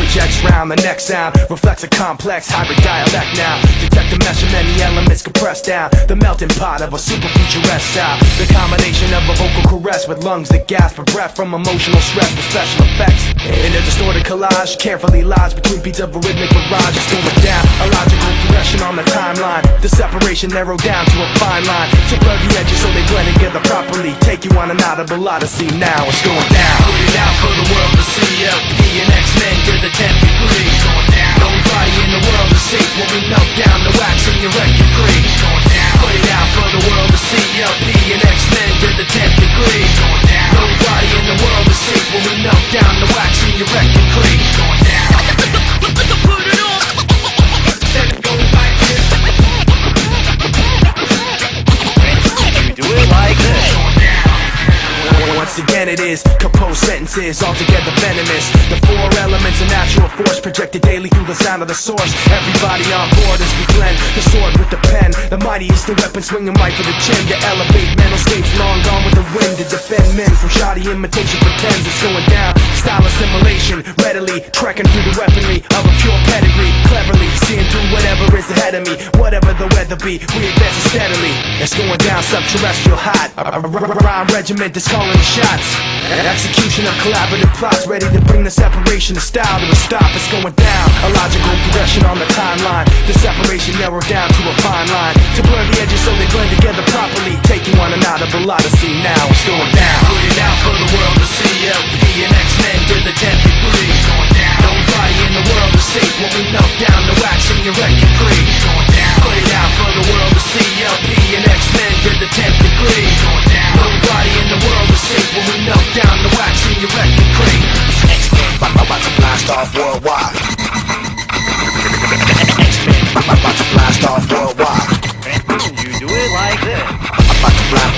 projects round. The next sound reflects a complex hybrid dialect now. Detect the mesh of many elements compressed down. The melting pot of a super futuresque sound. The combination of a vocal caress with lungs that gasp for breath from emotional stress with special effects. In a distorted collage, carefully lies between beats of a rhythmic barrage. It's going down, a logical progression on the timeline. The separation narrowed down to a fine line. To blur the edges so they blend together properly. Take you on an audible odyssey. Now it's going down. Put it out for the world to see. LP and X-Men to the 10th degree. Going down. Nobody in the world is safe when we melt down the wax in your record creek. Going down. Put it out for the world to see. LP and X-Men to the 10th degree. Going down. Nobody in the world is safe when we melt down the wax in your record creek. Going down. Put it on. Then go like this. You do it like this. Once again it is composed sentences, altogether venomous. The four elements of natural force projected daily through the sound of the source. Everybody on board as we blend the sword with the pen. The mightiest the weapon swinging right for the chin. To elevate mental states long gone with the wind. To defend men from shoddy imitation pretends it's going down. Style assimilation, readily trekking through the weaponry of a pure pedigree. Cleverly seeing through whatever is ahead of me. Whatever the weather be, we advance steadily. It's going down subterrestrial hot. A rhyme regiment that's calling the shots. Execution of collaborative plots, ready to bring the separation of style to a stop. It's going down, a logical progression on the timeline. The separation narrowed down to a fine line. To blur the edges so they blend together properly. Take you on an audible odyssey. Now it's going down. Put it out for the world to see. LP and X-Men to the 10th degree. Going down. Nobody in the world is safe when we melt down the wax in your record creek. Going down. Put it out for the world to see. LP and X-Men to the 10th degree. Going down. Nobody in the world is safe when we melt down the wax in your record creek. X-Men about to blast off worldwide. X-Men about to blast off worldwide. You do it like this. About to blast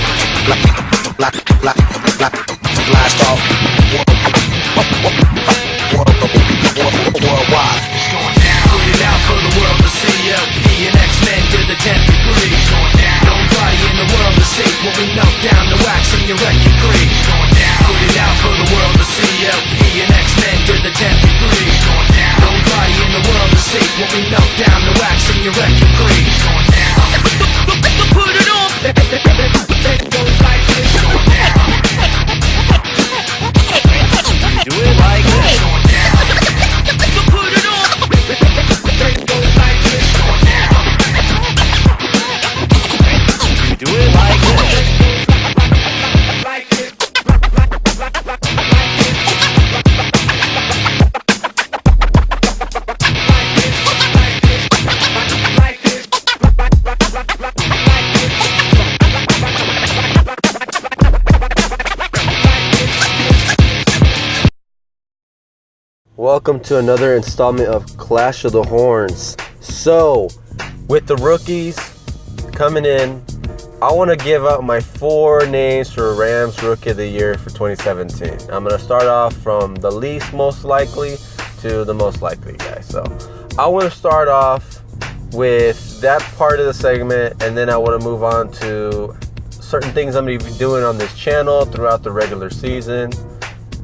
off worldwide. Put it out for the world to see. LP and X-Men to the 10th degree. Nobody in the world is safe when we melt down the wax in your record creek. Put it out for the world to see. LP and X-Men to the 10th degree. Nobody in the world is safe when we melt down the wax in your record creek. Put it on. Then go like this. You do it like this. Put it on. Then go like this. You do it like this. Welcome to another installment of Clash of the Horns. So, with the rookies coming in, I want to give out my 4 names for Rams Rookie of the Year for 2017. I'm going to start off from the least most likely to the most likely guy. So, I want to start off with that part of the segment, and then I want to move on to certain things I'm going to be doing on this channel throughout the regular season.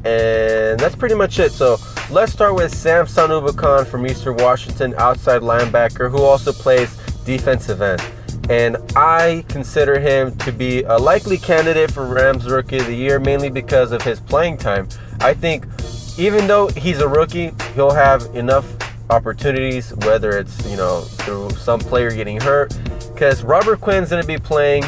And that's pretty much it. So let's start with Samson Ebukam from Eastern Washington, outside linebacker who also plays defensive end. And I consider him to be a likely candidate for Rams Rookie of the Year, mainly because of his playing time. I think even though he's a rookie, he'll have enough opportunities, whether it's, through some player getting hurt, because Robert Quinn's going to be playing.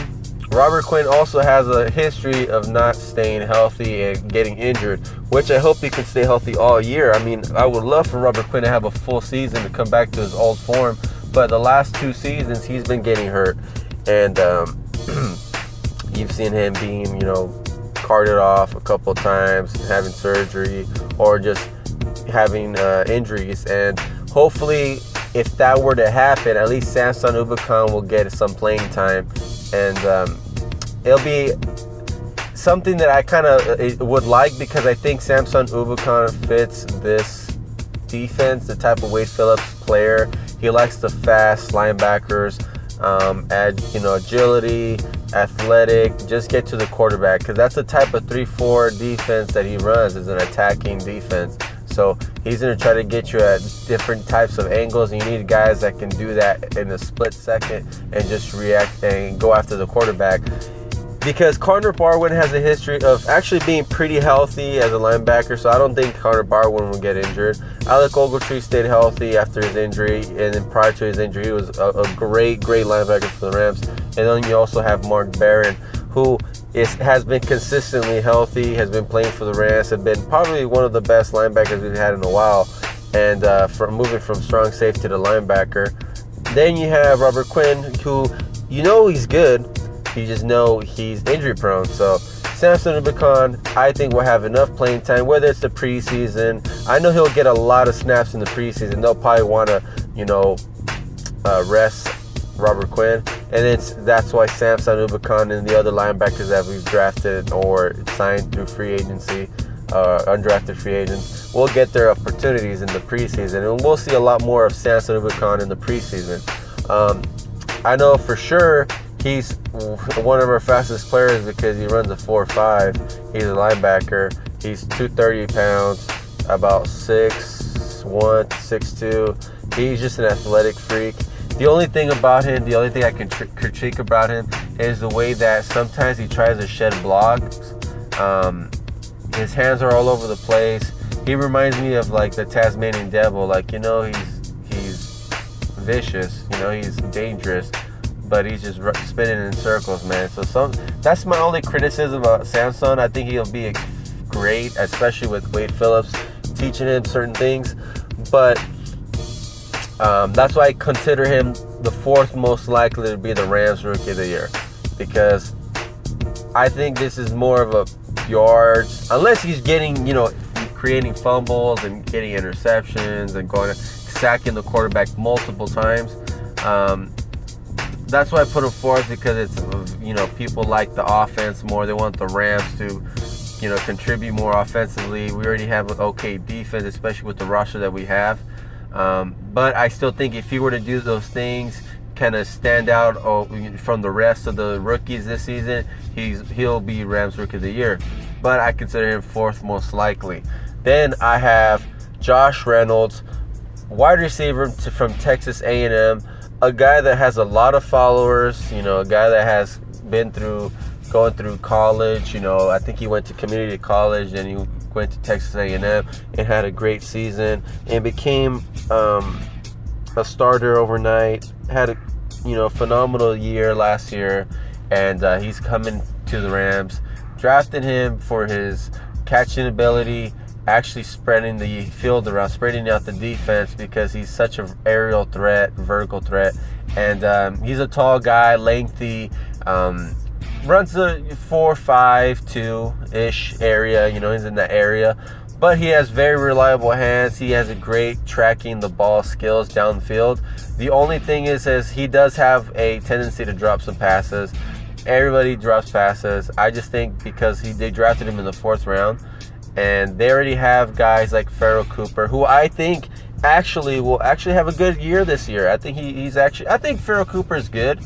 Robert Quinn also has a history of not staying healthy and getting injured, which I hope he can stay healthy all year. I mean, I would love for Robert Quinn to have a full season to come back to his old form, but the last 2 seasons he's been getting hurt, and you've seen him being, carted off a couple times, having surgery, or just having injuries. And hopefully, if that were to happen, at least Samson Ebukam will get some playing time. And it'll be something that I kind of would like, because I think Samson Ebukam fits this defense, the type of Wade Phillips player. He likes the fast linebackers, agility, athletic, just get to the quarterback, because that's the type of 3-4 defense that he runs, is an attacking defense. So he's going to try to get you at different types of angles, and you need guys that can do that in a split second and just react and go after the quarterback. Because Connor Barwin has a history of actually being pretty healthy as a linebacker, so I don't think Connor Barwin will get injured. Alec Ogletree stayed healthy after his injury, and then prior to his injury, he was a great linebacker for the Rams. And then you also have Mark Barron, who has been consistently healthy, has been playing for the Rams, have been probably one of the best linebackers we've had in a while, and from moving from strong safety to linebacker. Then you have Robert Quinn, who he's good. You just know he's injury prone. So Samson Ebukam, I think, will have enough playing time, whether it's the preseason. I know he'll get a lot of snaps in the preseason. They'll probably want to, rest Robert Quinn. And that's why Samson Ebukam and the other linebackers that we've drafted or signed through free agency, undrafted free agents, will get their opportunities in the preseason. And we'll see a lot more of Samson Ebukam in the preseason. I know for sure he's one of our fastest players because he runs a 4.5. He's a linebacker. He's 230 pounds, about 6'1", 6'2". He's just an athletic freak. The only thing I can critique about him is the way that sometimes he tries to shed blocks. His hands are all over the place. He reminds me of like the Tasmanian devil. He's vicious. He's dangerous. But he's just spinning in circles, man. So that's my only criticism about Samson. I think he'll be great, especially with Wade Phillips teaching him certain things. But that's why I consider him the fourth most likely to be the Rams Rookie of the Year. Because I think this is more of a yards, unless he's getting, creating fumbles and getting interceptions and sacking the quarterback multiple times. That's why I put him fourth, because it's, people like the offense more. They want the Rams to, contribute more offensively. We already have an okay defense, especially with the roster that we have. But I still think if he were to do those things, kind of stand out from the rest of the rookies this season, he'll be Rams Rookie of the Year. But I consider him fourth most likely. Then I have Josh Reynolds, wide receiver from Texas A&M. A guy that has a lot of followers, a guy that has been going through college. I think he went to community college, then he went to Texas A&M and had a great season and became a starter overnight. Had a phenomenal year last year, and he's coming to the Rams. Drafted him for his catching ability, actually spreading the field around, spreading out the defense, because he's such an aerial threat, vertical threat, and he's a tall guy, lengthy, runs a 4.52-ish area. He's in that area, but he has very reliable hands. He has a great tracking the ball skills downfield. The only thing is he does have a tendency to drop some passes. Everybody drops passes. I just think because they drafted him in the 4th round, and they already have guys like Pharoh Cooper, who I think will have a good year this year. I think I think Pharoh Cooper is good.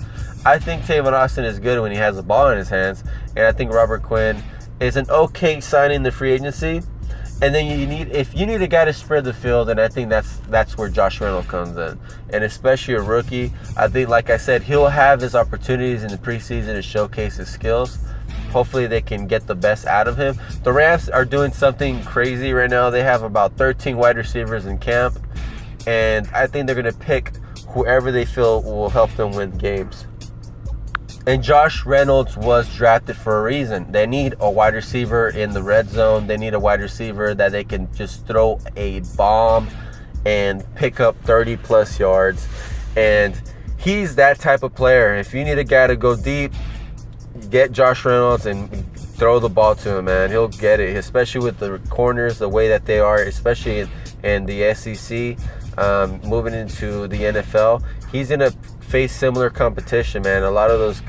I think Tavon Austin is good when he has the ball in his hands, and I think Robert Quinn is an okay signing in the free agency. And then if you need a guy to spread the field, and I think that's where Josh Reynolds comes in, and especially a rookie. I think, like I said, he'll have his opportunities in the preseason to showcase his skills. Hopefully they can get the best out of him. The Rams are doing something crazy right now. They have about 13 wide receivers in camp, and I think they're going to pick whoever they feel will help them win games. And Josh Reynolds was drafted for a reason. They need a wide receiver in the red zone. They need a wide receiver that they can just throw a bomb and pick up 30-plus yards. And he's that type of player. If you need a guy to go deep, get Josh Reynolds and throw the ball to him, man. He'll get it, especially with the corners, the way that they are, especially in the SEC, moving into the NFL. He's going to face similar competition, man. A lot of those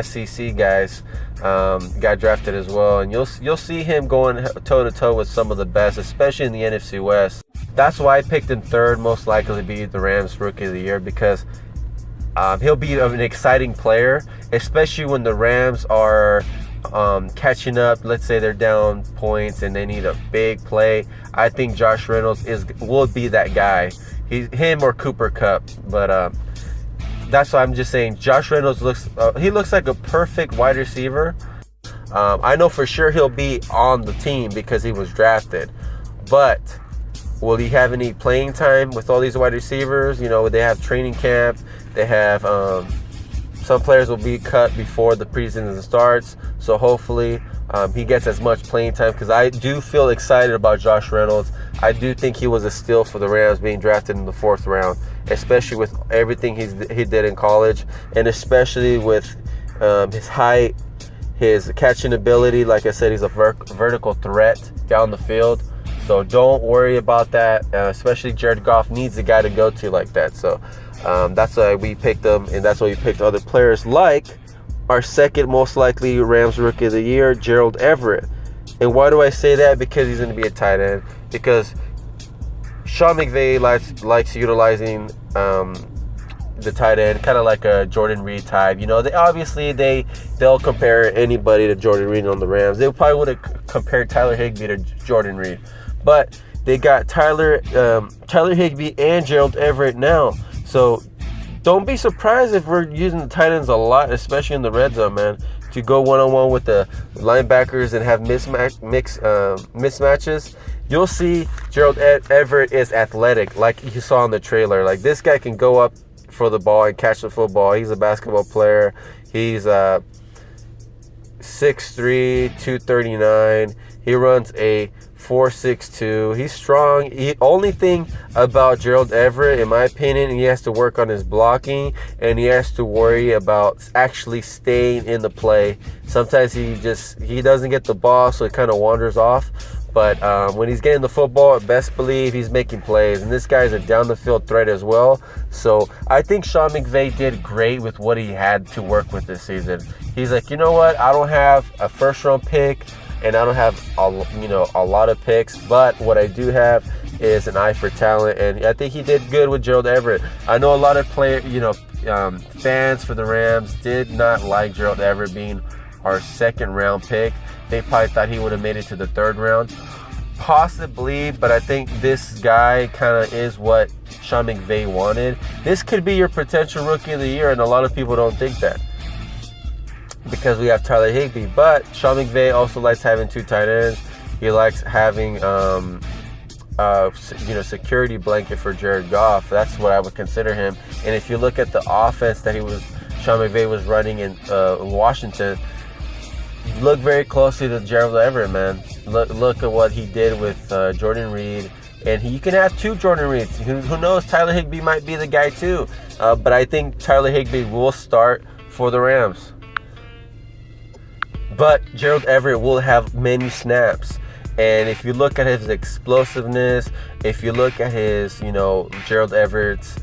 SEC guys got drafted as well, and you'll see him going toe-to-toe with some of the best, especially in the NFC West. That's why I picked him third most likely to be the Rams Rookie of the Year, because he'll be an exciting player, especially when the Rams are catching up. Let's say they're down points and they need a big play. I think Josh Reynolds will be that guy. Him or Cooper Kupp. But that's why I'm just saying Josh Reynolds looks like a perfect wide receiver. I know for sure he'll be on the team because he was drafted. But will he have any playing time with all these wide receivers? You know, they have training camp. They have some players will be cut before the preseason starts. So hopefully he gets as much playing time, because I do feel excited about Josh Reynolds. I do think he was a steal for the Rams, being drafted in the 4th round, especially with everything he did in college, and especially with his height, his catching ability. Like I said, he's a vertical threat down the field. So don't worry about that. Especially Jared Goff needs a guy to go to like that. So that's why we picked him, and that's why we picked other players like our second most likely Rams Rookie of the Year, Gerald Everett. And why do I say that? Because he's going to be a tight end. Because Sean McVay likes utilizing the tight end, kind of like a Jordan Reed type. You know, they'll compare anybody to Jordan Reed on the Rams. They probably would have compared Tyler Higbee to Jordan Reed, but they got Tyler Higbee and Gerald Everett now. So don't be surprised if we're using the tight ends a lot, especially in the red zone, man, to go one-on-one with the linebackers and have mismatches. You'll see Gerald Everett is athletic, like you saw in the trailer. Like, this guy can go up for the ball and catch the football. He's a basketball player. He's 6'3", 239. He runs a 4.62. He's strong. Only thing about Gerald Everett, in my opinion, he has to work on his blocking, and he has to worry about actually staying in the play. Sometimes he doesn't get the ball, so it kind of wanders off. But when he's getting the football, best believe he's making plays. And this guy's a down-the-field threat as well. So I think Sean McVay did great with what he had to work with this season. He's like, you know what? I don't have a first-round pick, and I don't have a lot of picks. But what I do have is an eye for talent. And I think he did good with Gerald Everett. I know a lot of fans for the Rams did not like Gerald Everett being our 2nd-round pick. They probably thought he would have made it to the 3rd round. Possibly, but I think this guy kind of is what Sean McVay wanted. This could be your potential Rookie of the Year, and a lot of people don't think that because we have Tyler Higbee. But Sean McVay also likes having 2 tight ends. He likes having security blanket for Jared Goff. That's what I would consider him. And if you look at the offense that Sean McVay was running in Washington, look very closely to Gerald Everett, man. Look at what he did with Jordan Reed. And you can have 2 Jordan Reeds. Who knows? Tyler Higbee might be the guy too. But I think Tyler Higbee will start for the Rams. But Gerald Everett will have many snaps. And if you look at his explosiveness, if you look at his, Gerald Everett's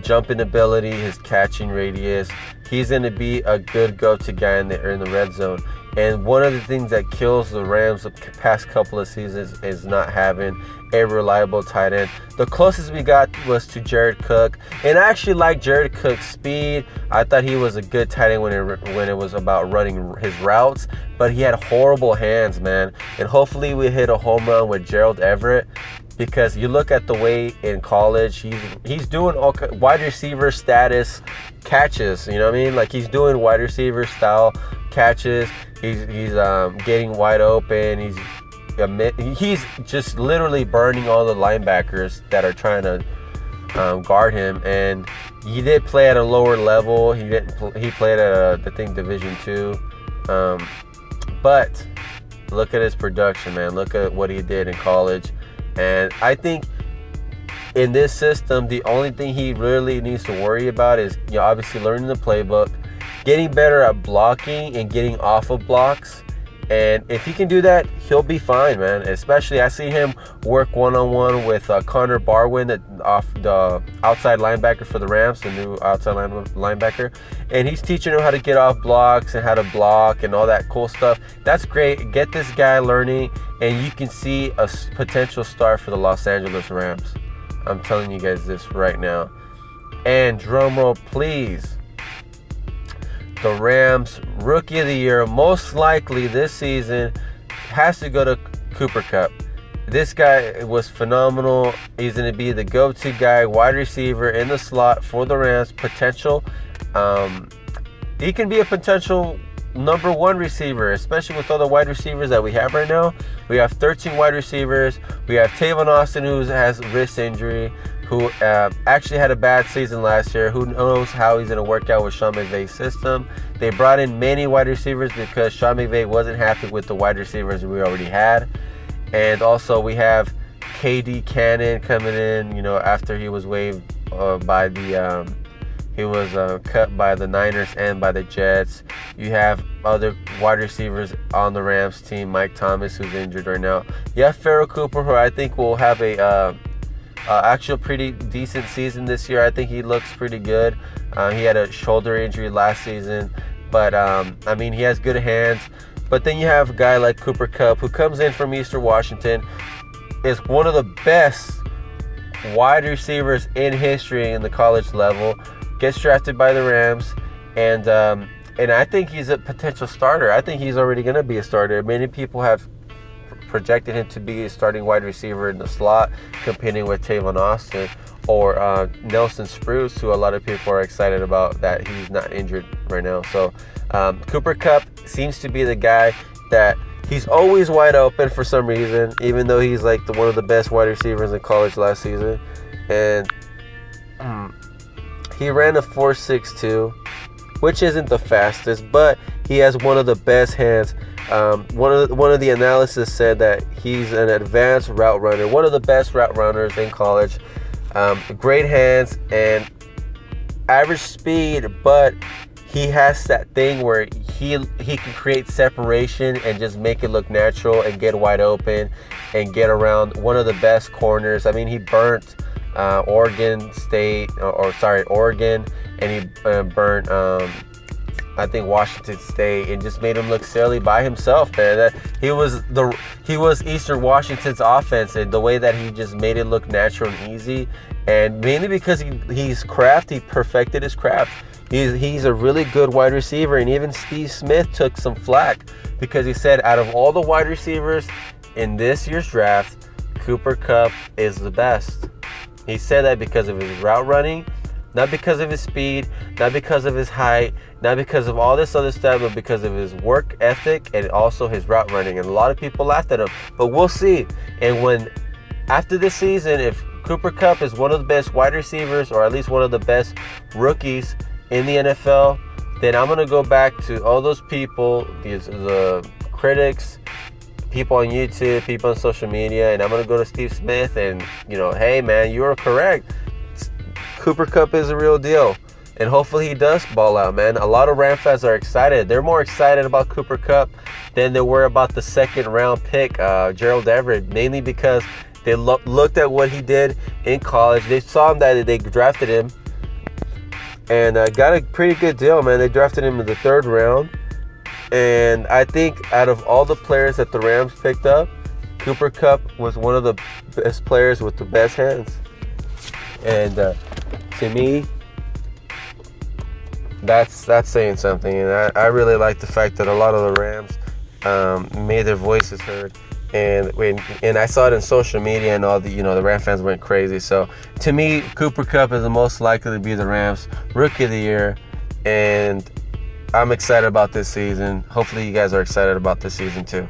jumping ability, his catching radius, he's going to be a good go-to guy in the red zone. And one of the things that kills the Rams the past couple of seasons is not having a reliable tight end. The closest we got was to Jared Cook, and I actually like Jared Cook's speed. I thought he was a good tight end when it was about running his routes, but he had horrible hands, man. And hopefully we hit a home run with Gerald Everett, because you look at the way in college he's doing all wide receiver status catches. You know what I mean? Like, he's doing wide receiver style catches. He's getting wide open. He's just literally burning all the linebackers that are trying to guard him. And he did play at a lower level. He played at Division II. But look at his production, man. Look at what he did in college. And I think in this system, the only thing he really needs to worry about is, obviously learning the playbook, getting better at blocking and getting off of blocks. And if he can do that, he'll be fine, man. Especially, I see him work one-on-one with Connor Barwin, the outside linebacker for the Rams, the new outside linebacker. And he's teaching him how to get off blocks and how to block and all that cool stuff. That's great. Get this guy learning, and you can see a potential star for the Los Angeles Rams. I'm telling you guys this right now. And drum roll, please. the Rams Rookie of the Year, most likely this season, has to go to Cooper Kupp. This guy was phenomenal. He's going to be the go-to guy, wide receiver in the slot for the Rams. Potential. He can be a potential number one receiver, especially with all the wide receivers that we have right now. We have 13 wide receivers. We have Tavon Austin, who has wrist injury, who actually had a bad season last year. Who knows how he's going to work out with Sean McVay's system. They brought in many wide receivers because Sean McVay wasn't happy with the wide receivers we already had. And also we have KD Cannon coming in, after he was waived by the he was cut by the Niners and by the Jets. You have other wide receivers on the Rams team, Mike Thomas, who's injured right now. You have Pharoh Cooper, who I think will have a actual pretty decent season this year. I think he looks pretty good. He had a shoulder injury last season, but he has good hands. But then you have a guy like Cooper Kupp, who comes in from Eastern Washington, is one of the best wide receivers in history in the college level, gets drafted by the Rams, and I think he's a potential starter. I think he's already going to be a starter. Many people have projected him to be a starting wide receiver in the slot, competing with Tavon Austin or Nelson Spruce, who a lot of people are excited about that he's not injured right now. So Cooper Kupp seems to be the guy that he's always wide open for some reason, even though he's like one of the best wide receivers in college last season. And he ran a 4.62, which isn't the fastest, but he has one of the best hands. One of the analysis said that he's an advanced route runner, one of the best route runners in college. Great hands and average speed, but he has that thing where he can create separation and just make it look natural and get wide open and get around one of the best corners. He burnt Oregon, and he burnt I think Washington State, and just made him look silly by himself, man. That he was Eastern Washington's offense, and the way that he just made it look natural and easy, and mainly because he perfected his craft. He's a really good wide receiver, and even Steve Smith took some flack because he said out of all the wide receivers in this year's draft, Cooper Kupp is the best. He said that because of his route running, not because of his speed, not because of his height, not because of all this other stuff, but because of his work ethic and also his route running. And a lot of people laughed at him, but we'll see. And after this season, if Cooper Kupp is one of the best wide receivers, or at least one of the best rookies in the NFL, then I'm going to go back to all those people, the critics, people on YouTube, people on social media, and I'm going to go to Steve Smith and, hey, man, you are correct. Cooper Kupp is a real deal, and hopefully he does ball out, man. A lot of Ram fans are excited. They're more excited about Cooper Kupp than they were about the second-round pick, Gerald Everett, mainly because they looked at what he did in college. They saw him that they drafted him, and got a pretty good deal, man. They drafted him in the 3rd round. And I think out of all the players that the Rams picked up, Cooper Kupp was one of the best players with the best hands. And to me, that's saying something. And I really like the fact that a lot of the Rams made their voices heard. And I saw it in social media, and all the Ram fans went crazy. So to me, Cooper Kupp is the most likely to be the Rams Rookie of the Year, and I'm excited about this season. Hopefully you guys are excited about this season too.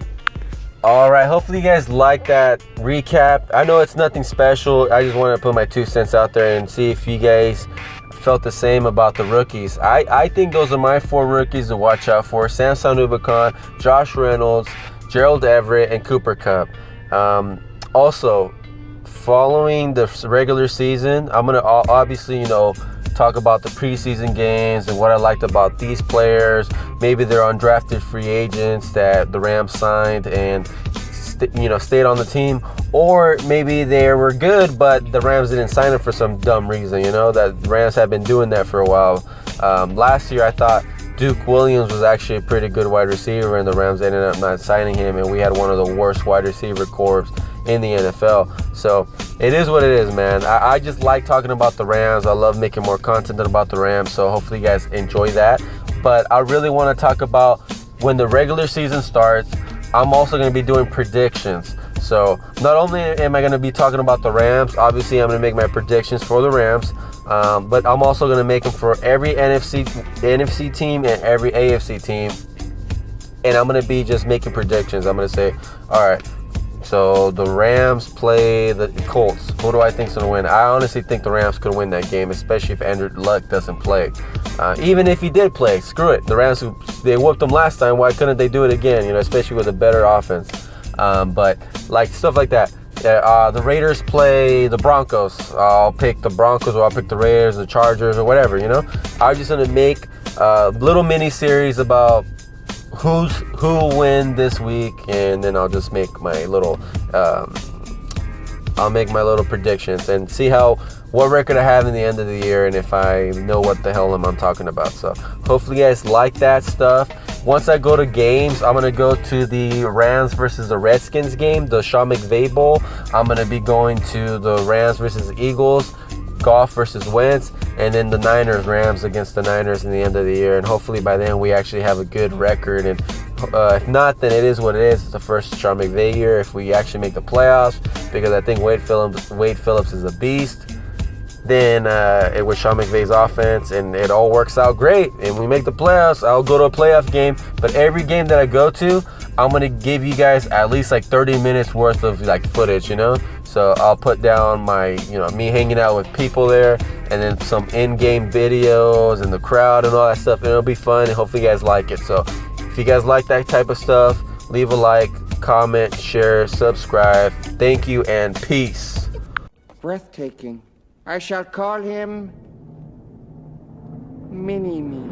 All right, hopefully you guys like that recap. I know it's nothing special. I just wanted to put my 2 cents out there and see if you guys felt the same about the rookies. I think those are my 4 rookies to watch out for: Samson Ebukam, Josh Reynolds, Gerald Everett, and Cooper Kupp. Also, following the regular season, I'm going to obviously, talk about the preseason games and what I liked about these players. Maybe they're undrafted free agents that the Rams signed and stayed on the team, or maybe they were good but the Rams didn't sign them for some dumb reason. That Rams have been doing that for a while. Last year I thought Duke Williams was actually a pretty good wide receiver, and the Rams ended up not signing him, and we had one of the worst wide receiver corps in the NFL. So it is what it is, man. I just like talking about the Rams. I love making more content about the Rams, so hopefully you guys enjoy that. but I really want to talk about when the regular season starts. I'm also going to be doing predictions. So not only am I going to be talking about the Rams, obviously I'm going to make my predictions for the Rams, but I'm also going to make them for every NFC team and every AFC team. And I'm going to be just making predictions. I'm going to say, all right, so the Rams play the Colts. Who do I think is going to win? I honestly think the Rams could win that game, especially if Andrew Luck doesn't play. Even if he did play, screw it. The Rams, they whooped them last time. Why couldn't they do it again? You know, especially with a better offense. But like stuff like that. The Raiders play the Broncos. I'll pick the Broncos, or I'll pick the Raiders, the Chargers, or whatever. You know, I'm just gonna make a little mini series about who will win this week, and then I'll just make my little predictions and see what record I have in the end of the year, and if I know what the hell I'm talking about. So hopefully you guys like that stuff. Once I go to games, I'm gonna go to the Rams versus the Redskins game, the Sean McVay Bowl. I'm gonna be going to the Rams versus Eagles, Goff versus Wentz, and then the Niners, Rams against the Niners in the end of the year. And hopefully by then we actually have a good record. And if not, then it is what it is. It's the first Sean McVay year if we actually make the playoffs, because I think Wade Phillips is a beast. Then it was Sean McVay's offense, and it all works out great, and we make the playoffs. I'll go to a playoff game, but every game that I go to, I'm gonna give you guys at least like 30 minutes worth of like footage, you know. So I'll put down my, me hanging out with people there, and then some in-game videos and the crowd and all that stuff, and it'll be fun, and hopefully you guys like it. So if you guys like that type of stuff, leave a like, comment, share, subscribe. Thank you, and peace. Breathtaking. I shall call him Mini-Me.